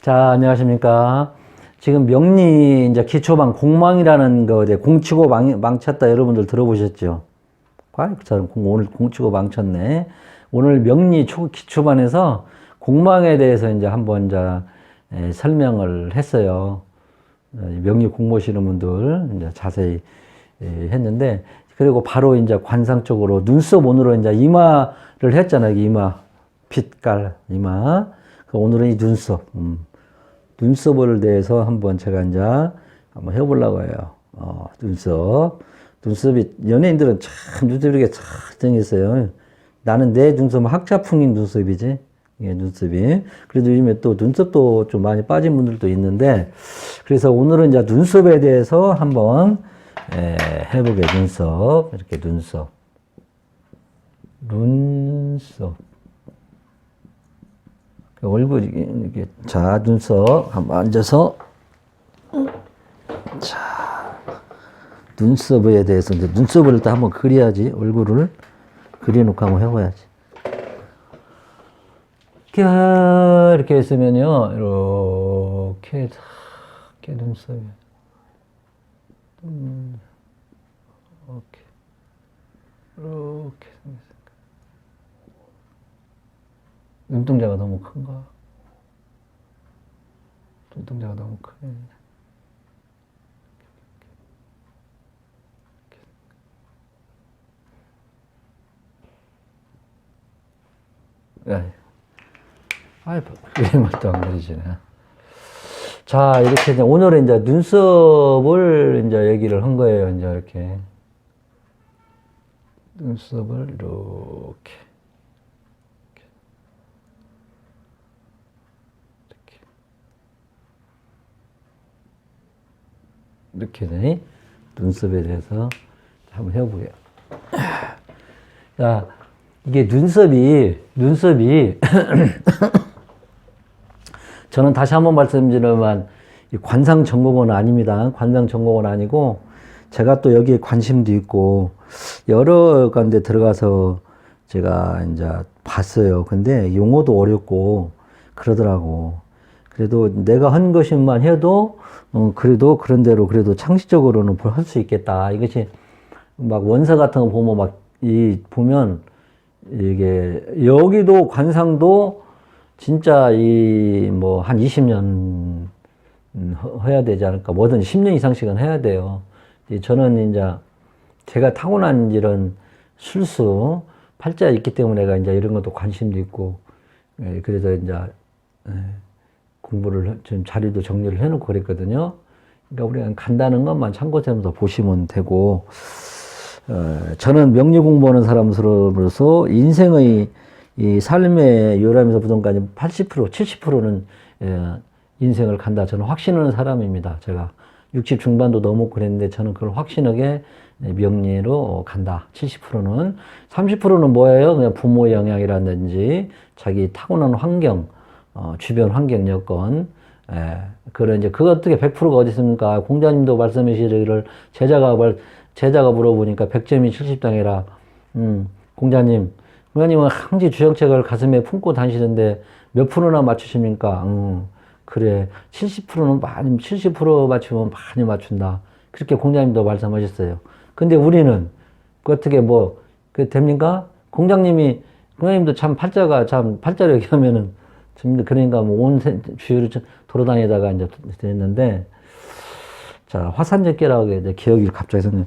자, 안녕하십니까. 지금 명리 이제 기초방 공망이라는 거 이제 공치고 망쳤다 여러분들 들어보셨죠? 저는 오늘 공치고 망쳤네. 오늘 명리 기초반에서 공망에 대해서 이제 한번 이제 설명을 했어요. 명리 공부하시는 분들 이제 자세히 했는데, 그리고 바로 이제 관상 쪽으로 눈썹 오늘은 이제 이마를 했잖아요. 이마 빛깔 이마. 오늘은 이 눈썹. 눈썹을 대해서 한번 제가 이제 한번 해보려고 해요. 눈썹이, 연예인들은 참 눈썹이 이렇게 참 생겼어요. 나는 내 눈썹은 학자풍인 눈썹이지. 이게 눈썹이. 그래도 요즘에 또 눈썹도 좀 많이 빠진 분들도 있는데, 그래서 오늘은 이제 눈썹에 대해서 한번 해보게. 눈썹. 이렇게 눈썹. 얼굴이 이렇게. 자, 눈썹 한번 앉아서. 자, 눈썹에 대해서 이제 눈썹을 일단 한번 그려야지. 얼굴을 그려놓고 한번 해봐야지. 이렇게 했으면요, 이렇게 눈썹이 이렇게 생겼어요. 눈동자가 너무 큰가? 눈동자가 너무 크네. 그림을 또 안 그리지네. 자, 이렇게 이제 오늘은 이제 눈썹을 이제 얘기를 한 거예요. 이제 이렇게. 눈썹을 이렇게. 이렇게 눈썹에 대해서 한번 해보게요. 자, 이게 눈썹이 저는 다시 한번 말씀드리지만 관상 전공은 아닙니다. 관상 전공은 아니고 제가 또 여기에 관심도 있고 여러 군데 들어가서 제가 이제 봤어요. 근데 용어도 어렵고 그러더라고. 그래도 내가 한 것만 해도 그래도 그런 대로 그래도 창시적으로는 할 수 있겠다. 이것이 막 원서 같은 거 보면 보면 이게 여기도 관상도 진짜 한 20년 해야 되지 않을까. 뭐든 10년 이상씩은 해야 돼요. 저는 이제 제가 타고난 이런 술수 팔자에 있기 때문에 내가 이제 이런 것도 관심도 있고, 그래서 이제 공부를 좀 자료도 정리를 해놓고 그랬거든요. 그러니까 우리가 간다는 것만 참고점에서 보시면 되고, 저는 명리 공부하는 사람으로서 인생의 이 삶의 요람에서 부동까지 80%, 70%는 인생을 간다. 저는 확신하는 사람입니다. 제가 60 중반도 넘었고 그랬는데 저는 그걸 확신하게 명리로 간다. 70%는. 30%는 뭐예요? 그냥 부모의 영향이라든지 자기 타고난 환경, 주변 환경 여건. 그런 이제 그거 어떻게 100%가 어디 있습니까? 공자님도 말씀하시기를 제자가 물어보니까 100점이 70당이라. 공자님은 항시 주정책을 가슴에 품고 다니시는데 몇 프로나 맞추십니까? 그래. 70%는 70% 맞추면 많이 맞춘다. 그렇게 공자님도 말씀하셨어요. 근데 우리는, 어떻게 됩니까? 공자님도 팔자로 얘기하면은, 그러니까 온 주위를 돌아다니다가 이제 됐는데, 자, 화산적계라고 이제 기억이 갑자기 생겨요.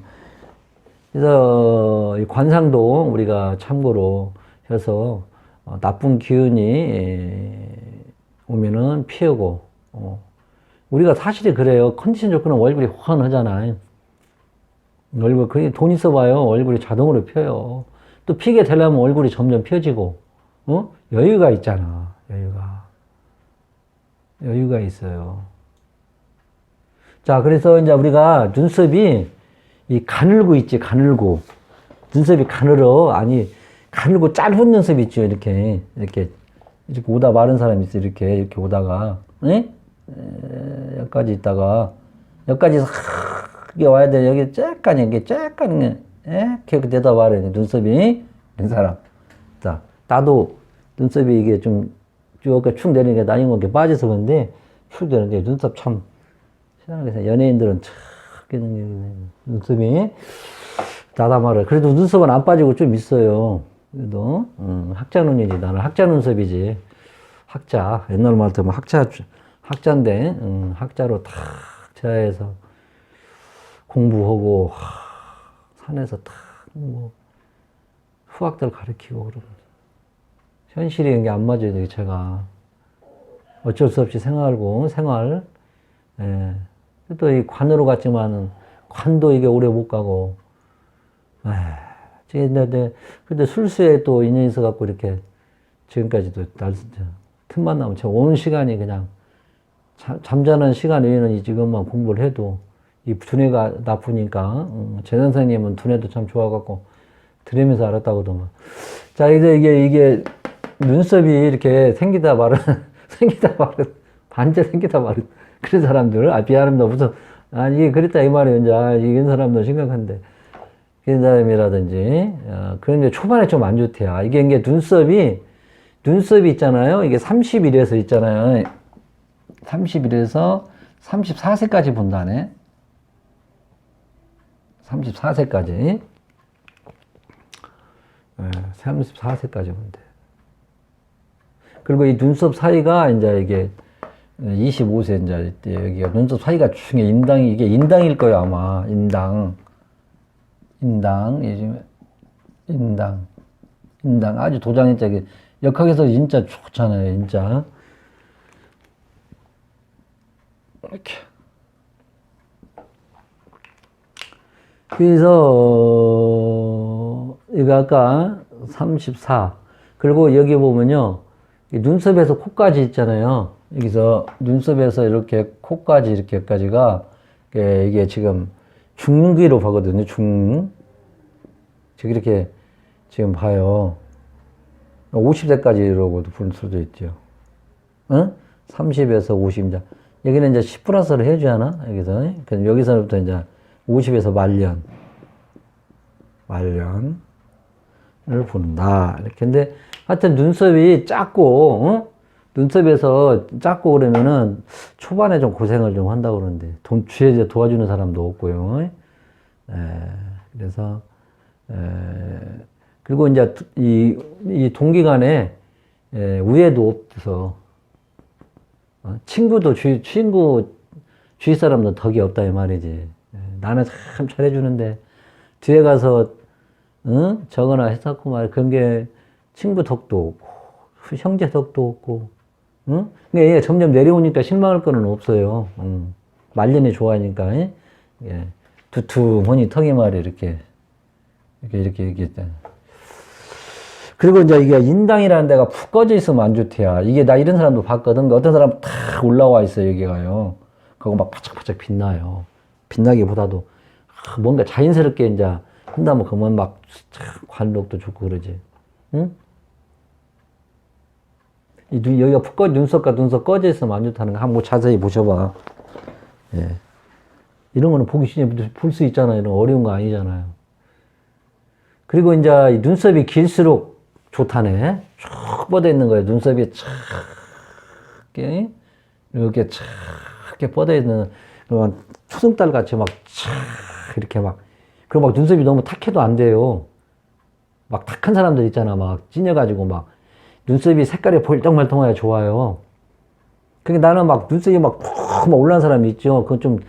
그래서 이 관상도 우리가 참고로 해서 나쁜 기운이 오면은 피하고, 우리가 사실이 그래요. 컨디션 좋고는 얼굴이 훤하잖아요. 돈 있어봐요. 얼굴이 자동으로 펴요. 또 피게 되려면 얼굴이 점점 펴지고, 여유가 있잖아. 여유가 있어요. 자, 그래서 이제 우리가 눈썹이 가늘고 있지, 가늘고. 눈썹이 가늘어. 가늘고 짧은 눈썹이 있죠. 이렇게 오다 마른 사람이 있어. 이렇게 오다가, 여기까지 있다가, 여기까지 크게 와야 돼. 여기 이렇게 되다 말아야 돼. 눈썹이. 이런 사람. 자, 나도 눈썹이 이게 좀 쭉 내리니까 나인 건 게 빠져서 그런데, 되는데 눈썹 참 신기해서 연예인들은 참 눈썹이 나다 말해. 그래도 눈썹은 안 빠지고 좀 있어요. 그래도 학자 눈이지. 나는 학자 눈썹이지. 학자 옛날 말 들으면 학자인데 학자로 탁 자해서 공부하고 산에서 탁뭐 후학들 가르치고 그러면서 현실이 이게 안 맞아요. 제가 어쩔 수 없이 생활. 예. 또 이 관으로 갔지만은 관도 이게 오래 못 가고. 근데 술수에 또 인연이 있어갖고 이렇게 지금까지도 틈만 나면 온 시간이 그냥 잠자는 시간 외에는 지금만 공부를 해도 이 두뇌가 나쁘니까 제 선생님은 두뇌도 참 좋아갖고 들으면서 알았다고도. 자, 이제 이게 눈썹이 이렇게 생기다 말은 반절 생기다 말은 그런 사람들, 미안합니다. 무슨, 이게 그랬다 이 말이에요. 이제, 이런 사람도 심각한데. 그런 사람이라든지, 그런 게 초반에 좀 안 좋대요. 이게 눈썹이 있잖아요. 이게 30일에서 있잖아요. 30일에서 34세까지 본다네. 34세까지. 34세까지 본대. 그리고 이 눈썹 사이가 이제 이게 25세 이제 여기가 눈썹 사이가 중에 이게 인당일 거예요 아마. 인당 요즘 인당 아주 도장인자 역학에서 진짜 좋잖아요 진짜. 이렇게. 그래서 이거 아까 34 그리고 여기 보면요 눈썹에서 코까지 있잖아요. 여기서 눈썹에서 이렇게 코까지 이렇게까지가 이게 지금 중기로 보거든요. 지금 이렇게 지금 봐요. 50세까지 이러고도 볼 수도 있죠. 응? 30에서 50. 여기는 이제 10 플러스를 해줘야 하나? 여기서. 그럼 여기서부터 이제 50에서 말년을 본다. 이렇게. 근데 하여튼 눈썹이 작고, 눈썹에서 작고 그러면은 초반에 좀 고생을 좀 한다고 그러는데, 주위에 도와주는 사람도 없고요. 그래서, 그리고 이제 이 동기간에 우애도 없어서, 주위 사람도 덕이 없다 이 말이지. 나는 참 잘해주는데, 뒤에 가서, 저거나 했었고 말 그런 게 친구 덕도 없고, 형제 덕도 없고, 그러니까 얘가 점점 내려오니까 실망할 거는 없어요. 말년이 좋아하니까, 예? 두툼하니 턱이 말이 이렇게. 그리고 이제 이게 인당이라는 데가 푹 꺼져 있으면 안 좋대요. 이게 나 이런 사람도 봤거든. 어떤 사람 탁 올라와 있어요, 여기가요. 그거 막 바짝바짝 빛나요. 빛나기보다도 뭔가 자연스럽게 이제 한다면 그러면 막 관록도 좋고 그러지. 응? 여기가 푹 눈썹과 눈썹 꺼져 있으면 안 좋다는 거 한번 자세히 보셔봐. 예. 이런 거는 보기 쉽게 볼 수 있잖아요. 이런 어려운 거 아니잖아요. 그리고 이제 눈썹이 길수록 좋다네. 쭉 뻗어 있는 거예요. 눈썹이 착, 이렇게 착, 이렇게 뻗어 있는, 초승달 같이 막 착, 이렇게 막, 그리고 막 눈썹이 너무 탁해도 안 돼요. 막 탁한 사람들 있잖아. 막 찐해가지고 막, 눈썹이 색깔이 볼떡말떡해야 좋아요. 그러니까 나는 막 눈썹이 막 올라온 사람이 있죠. 그건 좀,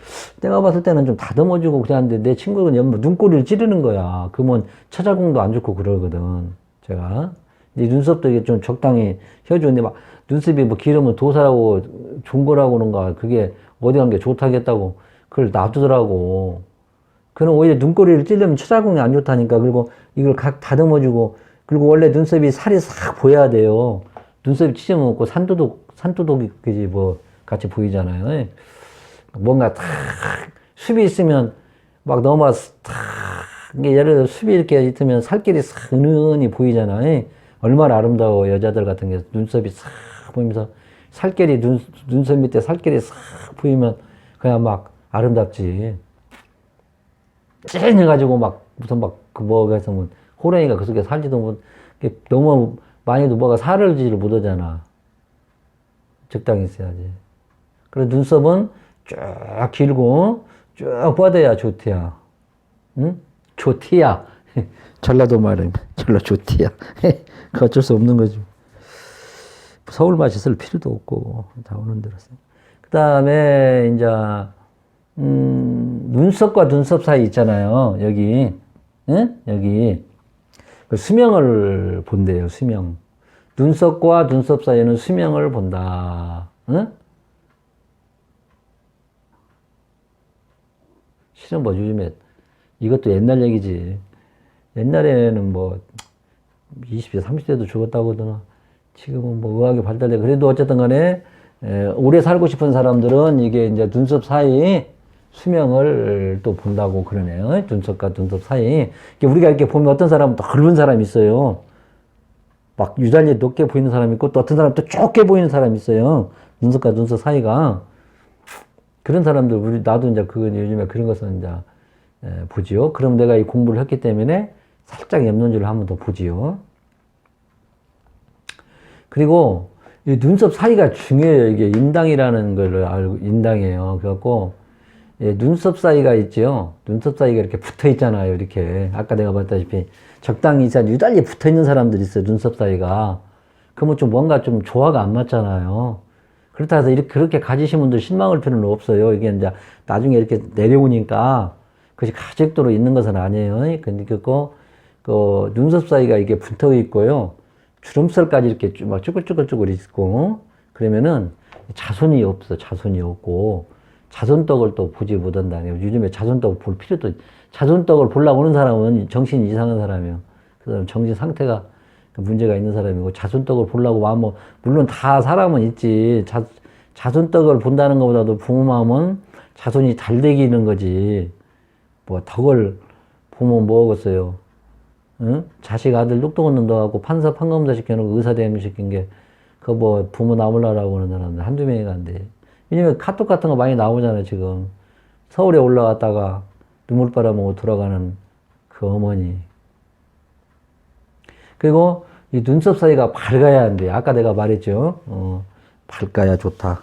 내가 봤을 때는 좀 다듬어주고 그랬는데 내 친구는 눈꼬리를 찌르는 거야. 그러면 처자공도 안 좋고 그러거든. 제가. 이 눈썹도 이게 좀 적당히 해주는데 막 눈썹이 뭐 기르면 도사라고 좋은 거라고 그런가. 그게 어디 간 게 좋다겠다고 그걸 놔두더라고. 그럼 오히려 눈꼬리를 찌르면 처자공이 안 좋다니까. 그리고 이걸 각 다듬어주고 그리고 원래 눈썹이 살이 싹 보여야 돼요. 눈썹이 찢어먹고 산도둑이 그지 뭐 같이 보이잖아요. 뭔가 탁 숲이 있으면 막 넘어서 탁 이게 예를 들어 숲이 이렇게 있으면 살길이 싹 은은히 보이잖아요. 얼마나 아름다워 여자들 같은 게 눈썹이 싹 보이면서 살길이 눈썹 밑에 살길이 싹 보이면 그냥 막 아름답지. 쨍해가지고 막 무슨 막 그 뭐가 해서 뭐 호랑이가 그 속에 살지도 못 너무 많이도 뭐가 살을지를 못하잖아. 적당히 있어야지. 그리고 눈썹은 쭉 길고 쭉 뻗어야 좋대요. 응? 좋티야. 전라도 말은 전라 좋티야. 그 어쩔 수 없는 거죠. 서울 맛이 쓸 필요도 없고 다 오는 대로. 그 다음에 이제 눈썹과 눈썹 사이 있잖아요. 여기, 응? 여기 그 수명을 본대요. 수명. 눈썹과 눈썹 사이에는 수명을 본다. 응? 실은 뭐 요즘에 이것도 옛날 얘기지. 옛날에는 뭐 20대, 30대도 죽었다고 하더나. 지금은 뭐 의학이 발달돼. 그래도 어쨌든 간에 오래 살고 싶은 사람들은 이게 이제 눈썹 사이 수명을 또 본다고 그러네요. 눈썹과 눈썹 사이. 우리가 이렇게 보면 어떤 사람은 또 굵은 사람이 있어요. 막 유달리 높게 보이는 사람이 있고 또 어떤 사람은 또 좁게 보이는 사람이 있어요. 눈썹과 눈썹 사이가. 그런 사람들, 나도 이제 요즘에 그런 것은 이제 보지요. 그럼 내가 이 공부를 했기 때문에 살짝 옆눈질을 한번 더 보지요. 그리고 이 눈썹 사이가 중요해요. 이게 인당이라는 걸 알고, 인당이에요. 그래갖고, 예, 눈썹 사이가 있죠. 눈썹 사이가 이렇게 붙어 있잖아요. 이렇게. 아까 내가 봤다시피 적당히 유달리 붙어 있는 사람들이 있어요. 눈썹 사이가. 그러면 좀 뭔가 좀 조화가 안 맞잖아요. 그렇다 해서 이렇게 그렇게 가지신 분들 실망할 필요는 없어요. 이게 이제 나중에 이렇게 내려오니까 그것이 가직도로 있는 것은 아니에요. 그리고 그 눈썹 사이가 이게 붙어 있고요. 주름살까지 이렇게 막 쭈글쭈글쭈글 있고 그러면은 자손이 없어. 자손이 없고 자손떡을 또 보지 못한다네요. 요즘에 자손떡을 볼 필요도, 자손떡을 보려고 오는 사람은 정신이 이상한 사람이에요. 그 사람 정신 상태가 문제가 있는 사람이고, 자손떡을 보려고 마음, 물론 다 사람은 있지. 자손떡을 본다는 것보다도 부모 마음은 자손이 잘 되기는 거지. 뭐 덕을 보면 뭐하겠어요. 응? 자식 아들 뚝뚝은 넣어갖고 판사 판검사 시켜놓고 의사 대행 시킨 게, 그거 뭐 부모 나물라라고 하는 사람들 한두 명이가 안 돼. 왜냐면 카톡 같은 거 많이 나오잖아요, 지금. 서울에 올라갔다가 눈물바람 보고 돌아가는 그 어머니. 그리고 이 눈썹 사이가 밝아야 한대. 아까 내가 말했죠. 밝아야 좋다.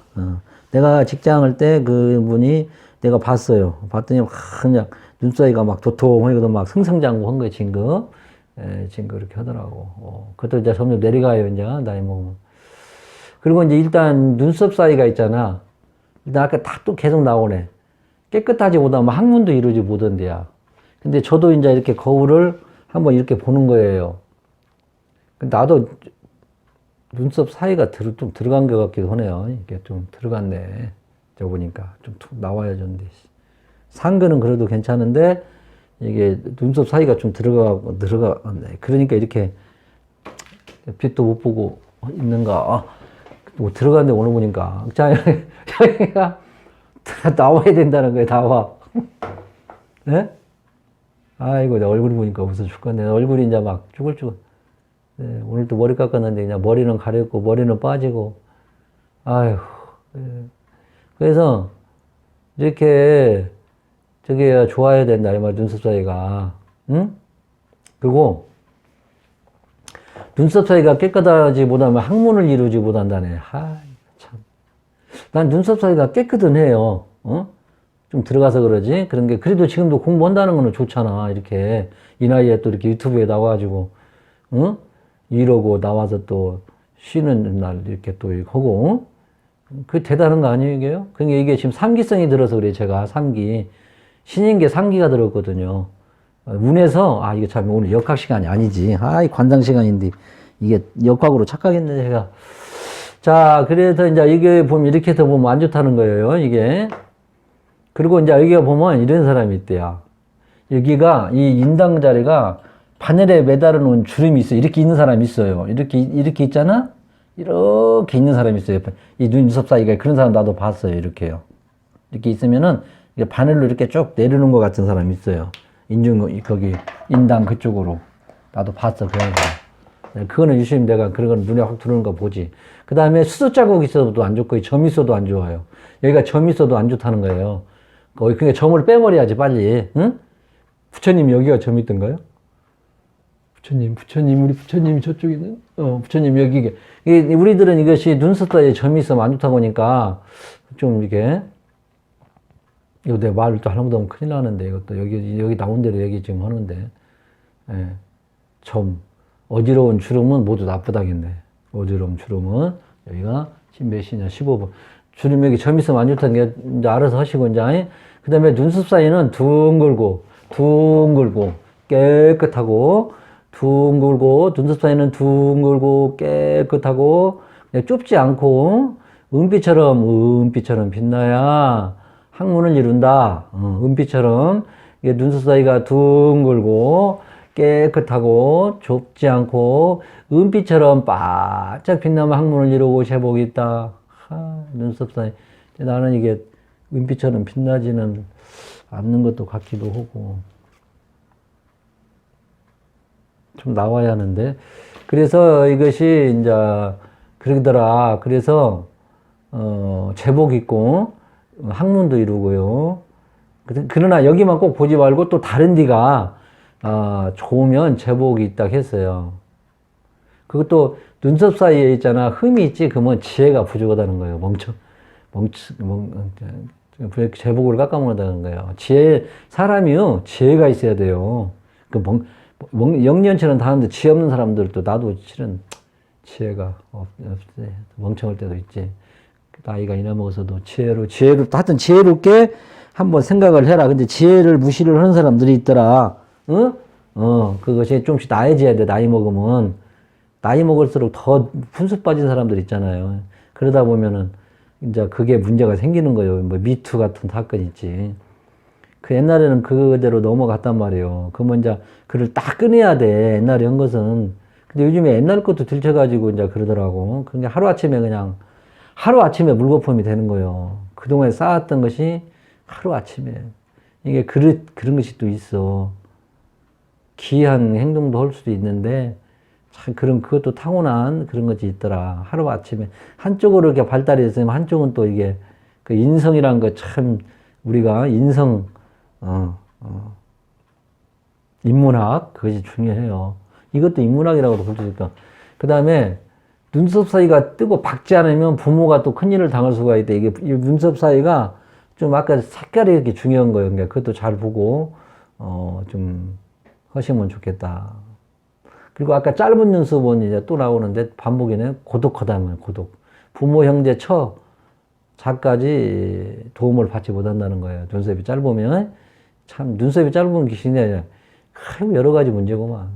내가 직장할 때 그분이 내가 봤어요. 봤더니 그냥 눈 사이가 막 도톰하거든. 막 승승장구한 거예요, 진급. 진급 이렇게 하더라고. 그것도 이제 점점 내려가요, 이제 나이 먹으면. 그리고 이제 일단 눈썹 사이가 있잖아. 일단 아까 다 또 계속 나오네. 깨끗하지 못하면 항문도 이루지 못한대야. 근데 저도 이제 이렇게 거울을 한번 이렇게 보는 거예요. 나도 눈썹 사이가 좀 들어간 것 같기도 하네요. 이게 좀 들어갔네. 저 보니까 좀 툭 나와야 되는데. 상근은 그래도 괜찮은데 이게 눈썹 사이가 좀 들어가네. 그러니까 이렇게 빛도 못 보고 있는가. 뭐 들어갔는데 오늘 보니까 자기가 나와야 된다는 거예요. 나와. 네? 아이고 내 얼굴 보니까 웃어 죽겠네. 얼굴이 이제 막 쭈글쭈글. 네, 오늘 또 머리 깎았는데 그냥 머리는 가렵고 머리는 빠지고. 아휴. 네. 그래서 이렇게 저게 좋아야 된다 이 말. 눈썹 사이가. 응? 그리고 눈썹 사이가 깨끗하지 못하면 항문을 이루지 못한다네. 참. 난 눈썹 사이가 깨끗은 해요. 좀 들어가서 그러지. 그런 게, 그래도 지금도 공부한다는 거는 좋잖아. 이렇게. 이 나이에 또 이렇게 유튜브에 나와가지고, 이러고 나와서 또 쉬는 날 이렇게 또 하고. 그게 대단한 거 아니에요, 이게요? 그러니까 이게 지금 삼기성이 들어서 그래요, 제가. 삼기. 신인계 삼기가 들었거든요. 운에서, 이게 참 오늘 역학 시간이 아니지. 이 관장 시간인데, 이게 역학으로 착각했네, 제가. 자, 그래서 이제 이게 보면 이렇게 해서 보면 안 좋다는 거예요, 이게. 그리고 이제 여기가 보면 이런 사람이 있대요. 여기가, 이 인당 자리가 바늘에 매달아 놓은 주름이 있어요. 이렇게 있는 사람이 있어요. 이렇게 있잖아? 이렇게 있는 사람이 있어요. 이 눈썹 사이가 그런 사람 나도 봤어요, 이렇게요. 이렇게 있으면은, 바늘로 이렇게 쭉 내리는 것 같은 사람이 있어요. 거기, 인당 그쪽으로. 나도 봤어, 그런 거. 그거는 유심 내가 그런 건 눈에 확 들어오는 거 보지. 그 다음에 수소 자국이 있어도 안 좋고, 점 있어도 안 좋아요. 여기가 점 있어도 안 좋다는 거예요. 그러니까 점을 빼버려야지, 빨리. 응? 부처님 여기가 점 있던가요? 부처님, 우리 부처님이 저쪽에 있는? 부처님 여기. 우리들은 이것이 눈썹 사이에 점이 있으면 안 좋다고 하니까, 좀 이게, 이거 내 말을 또 하는 거 하면 큰일 나는데, 이것도 여기 나온 대로 얘기 지금 하는데, 예. 점, 어지러운 주름은 모두 나쁘다겠네. 어지러운 주름은, 여기가 지금 몇 시냐, 15분. 주름 여기 점 있으면 안 좋다는 게, 이제 알아서 하시고, 이제, 그 다음에 눈썹 사이는 둥글고, 깨끗하고, 눈썹 사이는 둥글고, 깨끗하고, 좁지 않고, 은빛처럼 빛나야 학문을 이룬다. 은빛처럼, 이게 눈썹 사이가 둥글고, 깨끗하고, 좁지 않고, 은빛처럼 바짝 빛나면 학문을 이루고 제복이 있다. 눈썹 사이. 나는 이게 은빛처럼 빛나지는 않는 것도 같기도 하고. 좀 나와야 하는데. 그래서 이것이 이제 그러더라. 그래서, 제복 있고, 학문도 이루고요. 그러나 여기만 꼭 보지 말고 또 다른 데가, 좋으면 제복이 있다 했어요. 그것도 눈썹 사이에 있잖아. 흠이 있지. 그러면 지혜가 부족하다는 거예요. 제복을 깎아먹는다는 거예요. 사람이요. 지혜가 있어야 돼요. 영년처럼 다 하는데 지혜 없는 사람들도 나도 실은 지혜가 없대. 멍청할 때도 있지. 나이가 이나 먹어서도 하여튼 지혜롭게 한번 생각을 해라. 근데 지혜를 무시를 하는 사람들이 있더라. 응? 그것이 좀씩 나아져야 돼. 나이 먹으면. 나이 먹을수록 더 분수 빠진 사람들 있잖아요. 그러다 보면은, 이제 그게 문제가 생기는 거예요. 뭐, 미투 같은 사건 있지. 그 옛날에는 그대로 넘어갔단 말이에요. 그러면 이제 그를 딱 끊어야 돼. 옛날에 한 것은. 근데 요즘에 옛날 것도 들춰가지고 이제 그러더라고. 그게 하루아침에 물거품이 되는 거예요. 그동안에 쌓았던 것이 하루아침에. 이게 그런 것이 또 있어. 기이한 행동도 할 수도 있는데, 참 그것도 타고난 그런 것이 있더라. 하루아침에. 한쪽으로 이렇게 발달이 됐으면 한쪽은 또 이게, 그 인성이란 거 참, 우리가 인문학, 그것이 중요해요. 이것도 인문학이라고도 볼 수 있다. 그 다음에, 눈썹 사이가 뜨고 박지 않으면 부모가 또 큰일을 당할 수가 있다. 이게 눈썹 사이가 좀 아까 색깔이 이렇게 중요한 거예요. 그러니까 그것도 잘 보고, 좀 하시면 좋겠다. 그리고 아까 짧은 눈썹은 이제 또 나오는데 반복이네. 고독하다면 고독. 부모, 형제, 처, 자까지 도움을 받지 못한다는 거예요. 눈썹이 짧으면. 참, 눈썹이 짧은 귀신이 여러 가지 문제구만.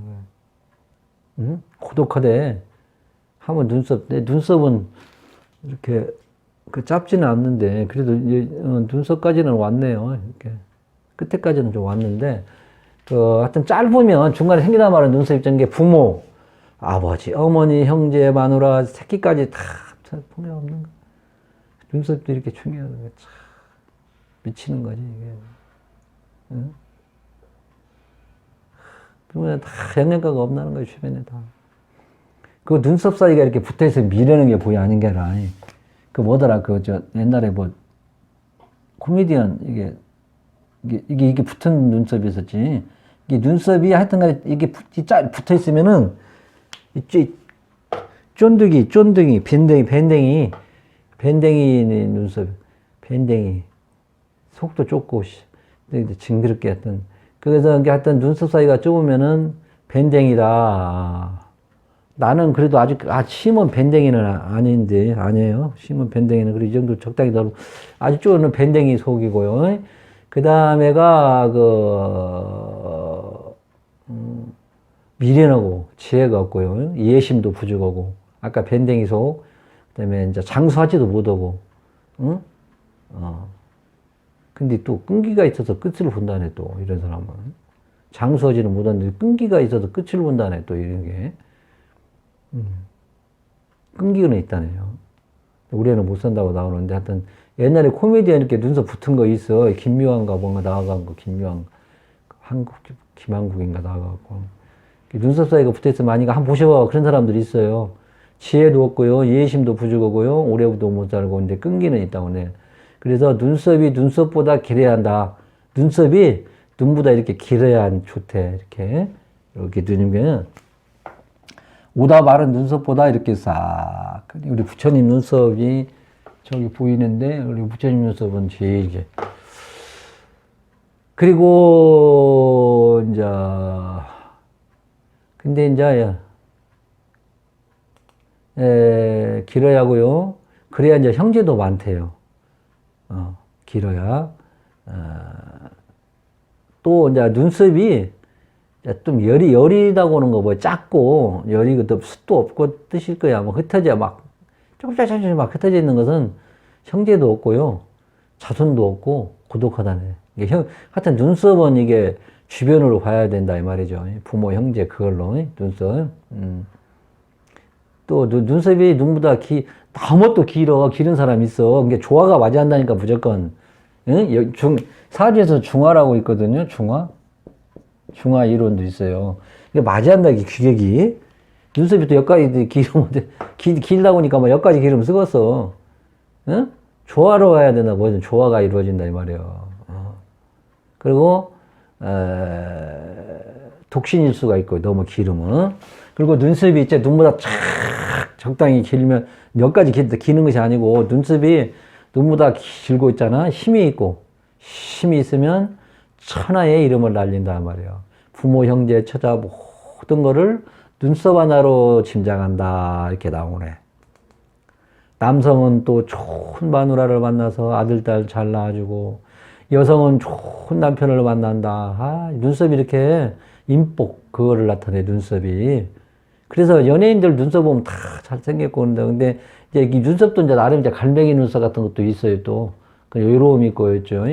응? 고독하대. 하면 내 눈썹은 이렇게 짧지는 않는데, 그래도 눈썹까지는 왔네요. 이렇게. 끝에까지는 좀 왔는데, 하여튼 짧으면 중간에 생기다 말은 눈썹 입자는 게 부모, 아버지, 어머니, 형제, 마누라, 새끼까지 다 보면 없는 거. 눈썹도 이렇게 중요한 거. 참 미치는 거지, 이게. 응? 그러면 다 영양가가 없나는 거예요, 주변에 다. 그 눈썹 사이가 이렇게 붙어 있으면 미려는 게 보여 아닌 게 아니라. 뭐더라, 옛날에 코미디언, 이게 붙은 눈썹이 있었지. 이게 눈썹이 하여튼 간에 이게 붙어 있으면은, 쫀득이, 밴댕이 눈썹, 밴댕이. 속도 좁고, 징그럽게 하여튼. 그래서 하여튼 눈썹 사이가 좁으면은 밴댕이다. 나는 그래도 아직, 심은 밴댕이는 아니에요. 심은 밴댕이는, 그리고 이 정도 적당히 넓고, 아주 쪼는 밴댕이 속이고요. 그 다음에가, 미련하고, 지혜가 없고요. 예심도 부족하고, 아까 밴댕이 속, 그 다음에 이제 장수하지도 못하고, 응? 근데 또 끈기가 있어서 끝을 본다네, 또, 이런 사람은. 장수하지는 못하는데, 끈기가 있어서 끝을 본다네, 또, 이런 게. 끈기는 있다네요. 우리는 못 산다고 나오는데, 하여튼, 옛날에 코미디언 이렇게 눈썹 붙은 거 있어. 김묘한가 뭔가 나와간 거, 김한국인가 나와갖고. 눈썹 사이가 붙어 있으면 아니가 한번 보셔봐. 그런 사람들이 있어요. 지혜도 없고요. 예심도 부족하고요. 오래도 못 살고, 이제 끈기는 있다고 네. 그래서 눈썹이 눈썹보다 길어야 한다. 눈썹이 눈보다 이렇게 길어야 좋대. 이렇게 눈이면, 오다 마른 눈썹보다 이렇게 싹. 우리 부처님 눈썹이 저기 보이는데, 그리고 부처님 눈썹은 길게. 그리고, 이제, 근데 이제, 길어야 하고요. 그래야 이제 형제도 많대요. 길어야. 또 이제 눈썹이 좀 여리다고 하는 거 뭐 작고, 여리고 또 숱도 없고 뜻일 거야. 뭐 흩어져 막, 조금씩 막 흩어져 있는 것은 형제도 없고요. 자손도 없고, 고독하다네. 이게 하여튼 눈썹은 이게 주변으로 봐야 된다, 이 말이죠. 부모, 형제, 그걸로, 눈썹. 또 눈썹이 눈보다 너무 또 길은 사람 있어. 이게 조화가 맞이한다니까 무조건. 응? 사주에서 중화라고 있거든요. 중화 이론도 있어요. 이게 맞이한다, 이게 규격이. 눈썹이 또 여기까지 길다 보니까 막 여기까지 기름 쓰겄어. 응? 조화로 가야 된다. 뭐든 조화가 이루어진다, 이 말이에요. 그리고, 독신일 수가 있고, 너무 기름은. 그리고 눈썹이 이제 눈보다 쫙 적당히 길면, 여기까지 기는 것이 아니고, 눈썹이 눈보다 길고 있잖아. 힘이 있고, 힘이 있으면 천하의 이름을 날린다 말이에요. 부모, 형제, 처자 모든 거를 눈썹 하나로 짐작한다 이렇게 나오네. 남성은 또 좋은 마누라를 만나서 아들, 딸 잘 낳아주고, 여성은 좋은 남편을 만난다. 눈썹이 이렇게 인복, 그거를 나타내, 눈썹이. 그래서 연예인들 눈썹 보면 다 잘생겼고 그런다. 근데 이제 이 눈썹도 이제 나름 이제 갈매기 눈썹 같은 것도 있어요, 또. 그 요로움이 있고, 있죠.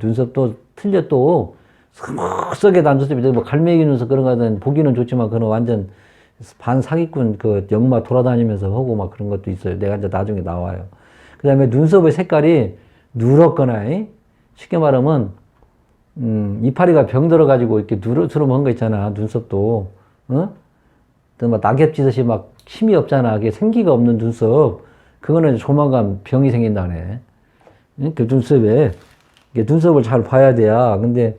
눈썹도 틀려 또, 스무스하게 난 눈썹이 뭐 갈매기 눈썹 그런 거는 보기는 좋지만 그건 완전 반사기꾼 그 역마 돌아다니면서 하고 막 그런 것도 있어요. 내가 이제 나중에 나와요. 그 다음에 눈썹의 색깔이 누렇거나, 쉽게 말하면, 이파리가 병들어가지고 이렇게 누르스름한 거 있잖아, 눈썹도. 또 막 낙엽 지듯이 막 힘이 없잖아. 그게 생기가 없는 눈썹. 그거는 조만간 병이 생긴다네. 그 눈썹에. 눈썹을 잘 봐야 돼야. 근데,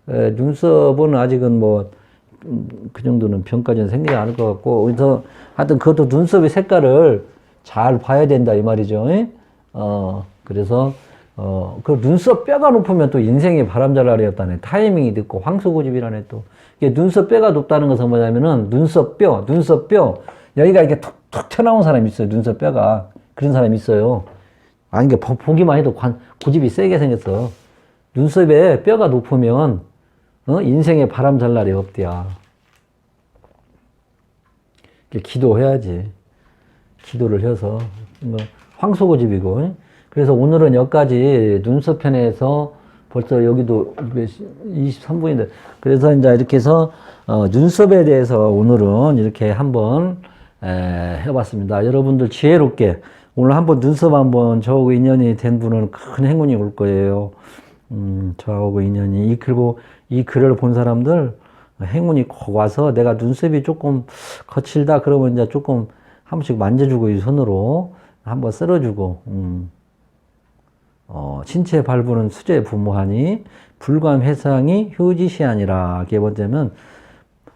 눈썹은 아직은 뭐, 그 정도는 병까지는 생기지 않을 것 같고. 그래서 하여튼 그것도 눈썹의 색깔을 잘 봐야 된다, 이 말이죠. 그래서, 그 눈썹 뼈가 높으면 또 인생의 바람잘날이 없다네. 타이밍이 늦고 황소고집이라네 또. 이게 눈썹 뼈가 높다는 것은 뭐냐면은 눈썹 뼈. 여기가 이렇게 툭툭 튀어나온 사람이 있어요. 눈썹 뼈가. 그런 사람이 있어요. 아니, 이게 보기만 해도 고집이 세게 생겼어. 눈썹에 뼈가 높으면, 인생의 바람잘날이 없대야. 기도해야지. 기도를 해서. 황소고집이고. 그래서 오늘은 여기까지 눈썹 편에서 벌써 여기도 23분인데, 그래서 이제 이렇게 해서, 눈썹에 대해서 오늘은 이렇게 한번, 해봤습니다. 여러분들 지혜롭게, 오늘 한번 눈썹 한번 저하고 인연이 된 분은 큰 행운이 올 거예요. 저하고 인연이. 그리고 이 글을 본 사람들 행운이 꼭 와서 내가 눈썹이 조금 거칠다 그러면 이제 조금 한 번씩 만져주고 이 손으로 한번 쓸어주고, 신체 발부는 수제 부모하니 불감 해상이 효지시하니라. 네 번째는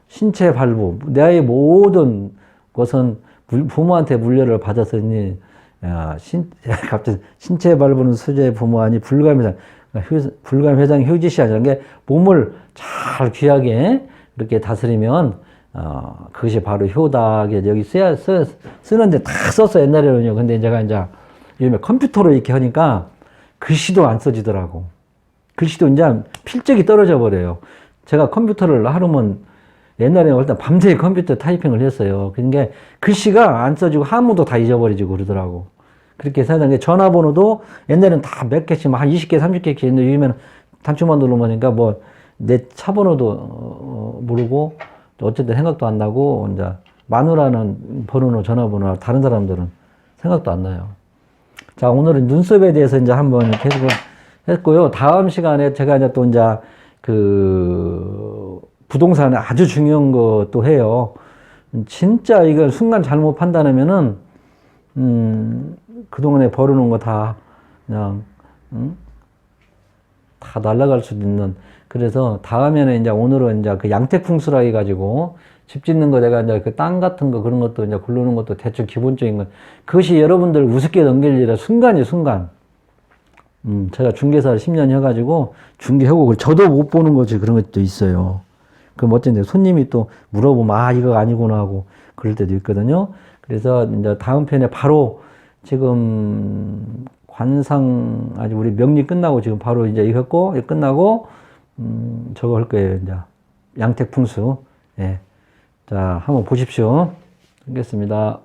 신체 발부, 나의 모든 것은 부모한테 물려를 받았으니 갑자기 신체 발부는 수제 부모하니 불감 해상 효지시하니라. 게 몸을 잘 귀하게 이렇게 다스리면 그것이 바로 효다. 여기 쓰는데 다 썼어 옛날에는요. 근데 제가 이제 요즘에 컴퓨터로 이렇게 하니까 글씨도 안 써지더라고. 글씨도 이제 필적이 떨어져 버려요. 제가 컴퓨터를 하루면 옛날에는 일단 밤새 컴퓨터 타이핑을 했어요. 그러니까 글씨가 안 써지고 한문도 다 잊어버리고 그러더라고. 그렇게 해서 전화번호도 옛날에는 다 몇 개씩 한 20개, 30개씩 있는데 요즘에는 단추만 누르면 뭐 내 차번호도 모르고 어쨌든 생각도 안 나고 이제 마누라는 번호나 전화번호 다른 사람들은 생각도 안 나요. 자, 오늘은 눈썹에 대해서 이제 한번 계속 했고요. 다음 시간에 제가 이제 또 이제 그 부동산에 아주 중요한 것도 해요. 진짜 이걸 순간 잘못 판단하면은, 그동안에 벌어놓은 거 다 그냥, 다 날아갈 수도 있는 그래서 다음에는 이제 오늘은 이제 그 양택풍수라 해가지고 집 짓는 거 내가 이제 그 땅 같은 거 그런 것도 이제 고르는 것도 대충 기본적인 건 그것이 여러분들 우습게 넘길 일이라 순간이 순간. 제가 중개사를 10년 해가지고 중개하고 저도 못 보는 거지 그런 것도 있어요. 그럼 어쩐데 손님이 또 물어보면 아 이거 아니구나 하고 그럴 때도 있거든요. 그래서 이제 다음 편에 바로 지금 관상 아직 우리 명리 끝나고 지금 바로 이제 이거 했고 이거 끝나고 저거 할 거예요. 이제 양택풍수. 예. 자, 한번 보십시오. 하겠습니다.